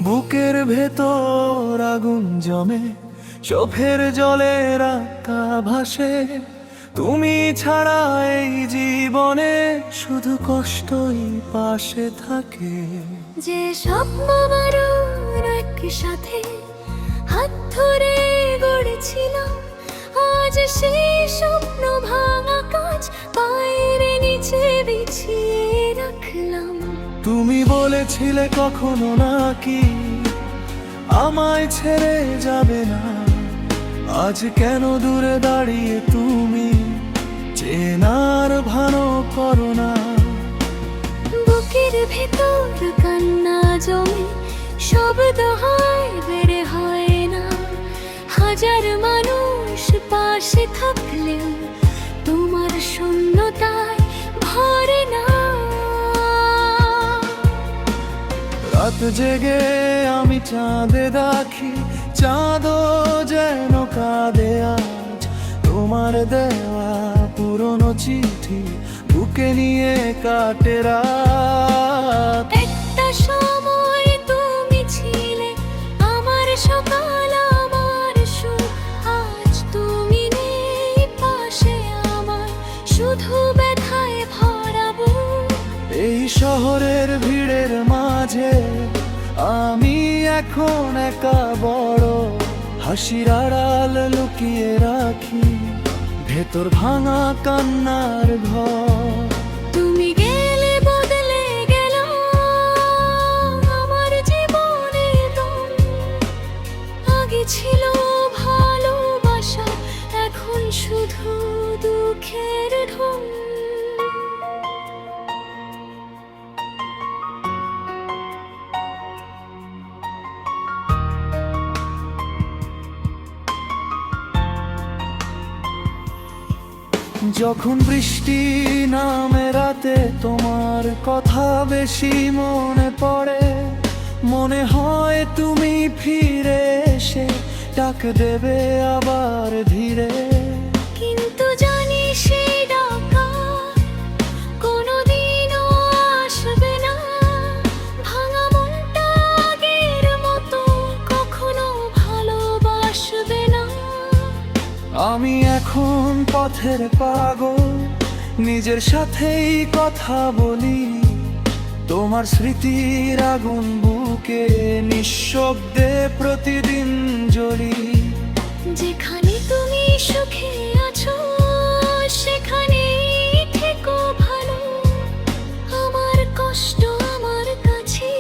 বুকের ভেতর আগুন জমে, চোখের জলের আঁকা ভাসে। তুমি ছাড়া এই জীবনে শুধু কষ্টই পাশে থাকে। যে স্বপ্ন মারুর একসাথে হাত ধরে গড়েছিলাম, আজ সেই স্বপ্ন ভাঙা কাজ বাইরে নিচে বিছিয়ে রাখলাম। তুমি বলেছিলে কখনো নাকি আমায় ছেড়ে যাবে না, আজ কেন দূরে দাঁড়িয়ে তুমি চেনার ভানো করো না? বুকের ভেতর কান্না জমে, শব্দ হয় বের হয় না। হাজার মানুষ পাশে থাকলেও তোমার শূন্যতায় ভরে না। রাত জেগে আমি চাঁদে দেখি, চাঁদও যেন কাঁদে আজ। তোমার দেওয়া পুরনো চিঠি বুকে নিয়ে কাটে রাত। একটা সময় তুমি ছিলে আমার সকাল, আমার সুখ। আজ তুমি নেই পাশে আমার, শুধু ব্যথায় ভরাবো। এই শহরের ভিড়ের মাঝে আমি এখন একা বড়, হাসির আড়াল লুকিয়ে রাখি ভেতর ভাঙা কান্নার ঘর। তুমি গেলে বদলে গেল আমার জীবনের রং। আগে ছিল ভালোবাসা, এখন শুধু দুঃখের ঢং। যখন বৃষ্টি নামে রাতে তোমার কথা বেশি মনে পড়ে, মনে হয় তুমি ফিরে এসে ডাক দেবে আবার ধীরে। কিন্তু জানি সেই ডাকা কোনোদিনও আসবে না। ভাঙা মনটা আগের মতো কখনো ভালোবাসবে না। আমি এখন পথের পাগল, নিজের সাথেই কথা বলি। তোমার স্মৃতির আগুন বুকে নিঃশব্দে প্রতিদিন জ্বলি। যেখানে তুমি সুখে আছো সেখানেই থেকো ভালো। আমার কষ্ট আমার কাছে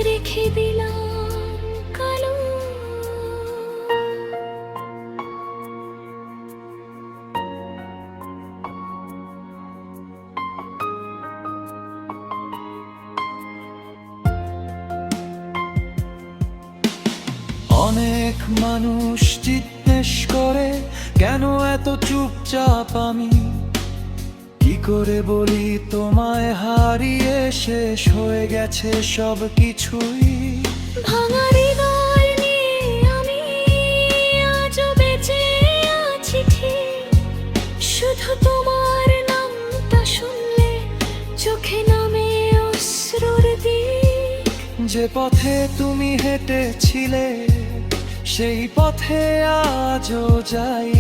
রেখে দিলাম কালো। অনেক মানুষ জিজ্ঞেস করে কেন এত চুপচাপ আমি, কি করে বলি তোমায় হারিয়ে শেষ হয়ে গেছে সব কিছুই। ভাঙা হৃদয় নিয়ে আমি আজও বেঁচে আছি ঠিক। শুধু তোমার নামটা শুনলে চোখে নামে অশ্রুর দিক। যে পথে তুমি হেঁটেছিলে সেই পথে আজও যাই,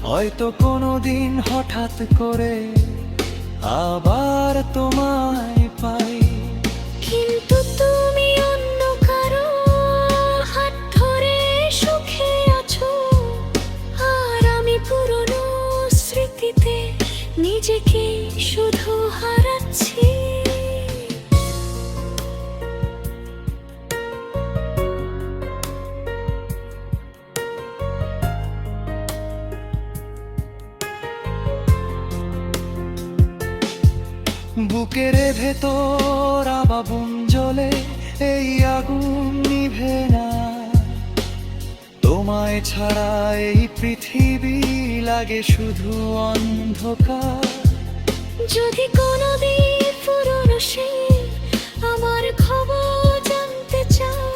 হয়তো কোনোদিন হঠাৎ করে আবার তোমায় পাই। কিন্তু তুমি অন্য কারো হাত ধরে সুখে আছো, আর আমি পুরনো স্মৃতিতে নিজেকে শুধু হারাচ্ছি। বুকের ভেতর আবাবন জ্বলে, এই আগুন নিভে না। তোমায় ছাড়া এই পৃথিবী লাগে শুধু অন্ধকার। যদি কোনোদিন পুরনো সে আমার খবর জানতে চাও,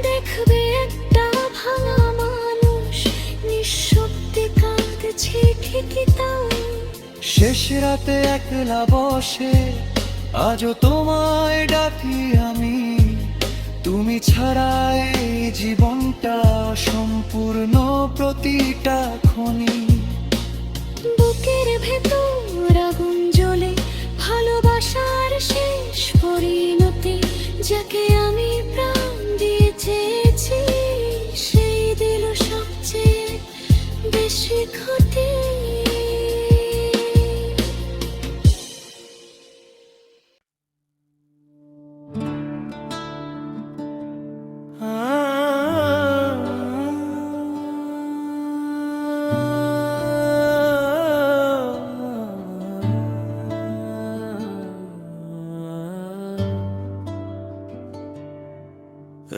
দেখবে একটা ভাঙা মানুষ নিঃশব্দে কাঁদছে ঠিকই তাও। শেষ রাতে একলা বসে আজও তোমায় ডাকি আমি, ছাড়া এই জীবনটা সম্পূর্ণ, প্রতিটা ক্ষণি বুকের ভেতর আগুন জ্বলে, ভালোবাসার শেষ পরিণতি। যাকে আমি প্রাণ দিয়ে চেয়েছি, সেই দিল সবচেয়ে বেশি ক্ষতি।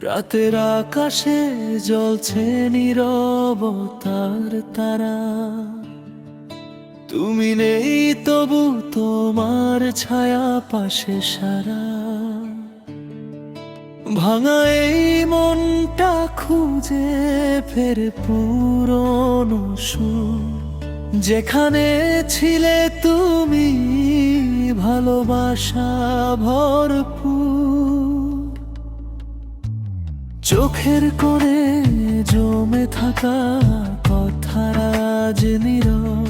রাতের আকাশে জ্বলছে নীরবতার তারা, তুমি নেই তবু তোমার ছায়া পাশে সারা। ভাঙা এই মনটা খুঁজে ফেরে পুরনো সুর, যেখানে ছিলে তুমি ভালোবাসা ভরপুর। চোখের কোণে জমে থাকা কথার আজ নীরব,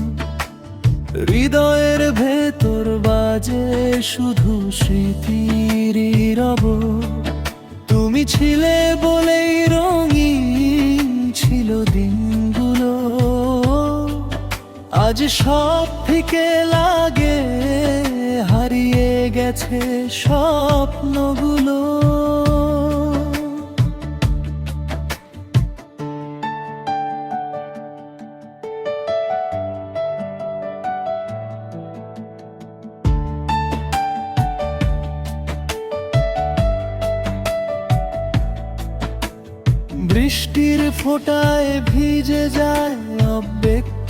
হৃদয়ের ভেতর বাজে শুধু স্মৃতির রব। তুমি ছিলে বলেই রঙিন ছিল দিনগুলো, আজ সব ফিকে লাগে, হারিয়ে গেছে স্বপ্নগুলো। বৃষ্টির ফোঁটায় ভিজে যায় অব্যক্ত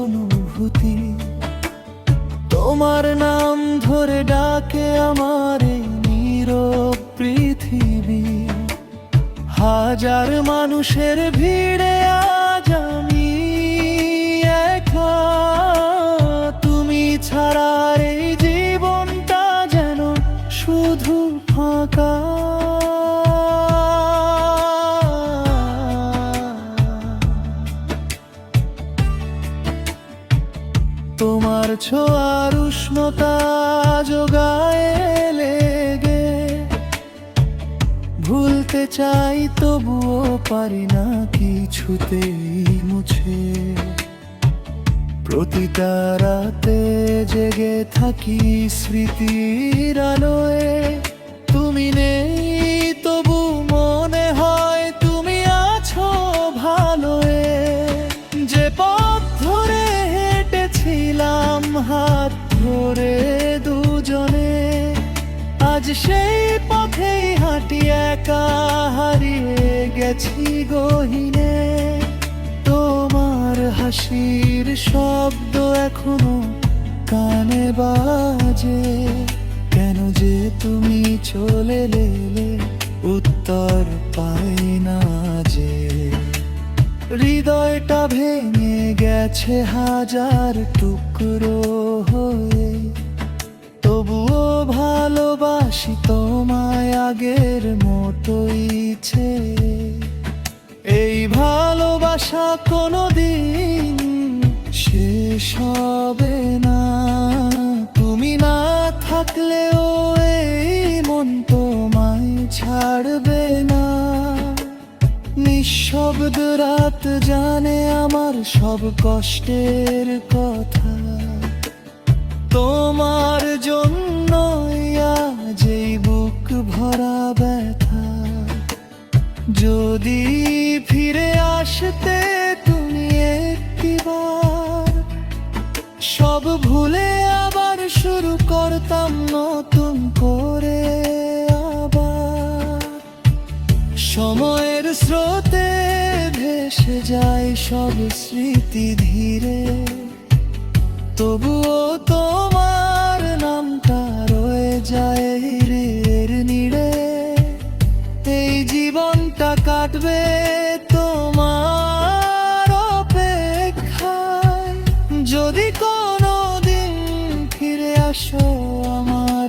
অনুভূতি, তোমার নাম ধরে ডাকে আমার এই নীরব পৃথিবী। হাজার মানুষের ভিড়ে আজ আমি একা, তুমি ছাড়া এই জীবনটা যেন শুধু ফাঁকা। তোমার ছোঁয়ার উষ্ণতা জোগায় লেগে, ভুলতে চাই তবুও পারি না কিছুতেই মুছে। প্রতিটা রাতে জেগে থাকি স্মৃতির আলোয়, তুমি নেই তবু মনে হয় তুমি আছো ভালোয়। যে পথ ধরে হেঁটেছিলাম হাত ধরে দুজনে, আজ সেই পথেই হাঁটি একা, হারিয়ে গেছি গহীনে। তোমার হাসির শব্দ এখনো কানে বাজে, কেন যে তুমি চলে এলে উত্তর পাই না যে। হৃদয়টা ভেঙে গেছে হাজার টুকরো হয়ে, তবুও ভালোবাসি তোমায় আগের মতোই ছে। এই ভালোবাসা কোনোদিন শেষ হবে না, তুমি না থাকলেও এই মন তোমায় ছাড়বে না। নিঃশব্দ রাত জানে আমার সব কষ্টের কথা, তোমার জন্যই আজ এই বুক ভরা ব্যথা। যদি ফিরে আসতে তুমি একটিবার, সব ভুলে আবার শুরু করতাম নতুন করে আবার। সময়ের স্রোতে ভেসে যায় সব স্মৃতি ধীরে, তবুও তোমার নামটা রয়ে যায় হৃদের নীড়ে। এই জীবনটা কাটবে তোমার অপেক্ষায়, যদি কোনো দিন ফিরে আসো আমার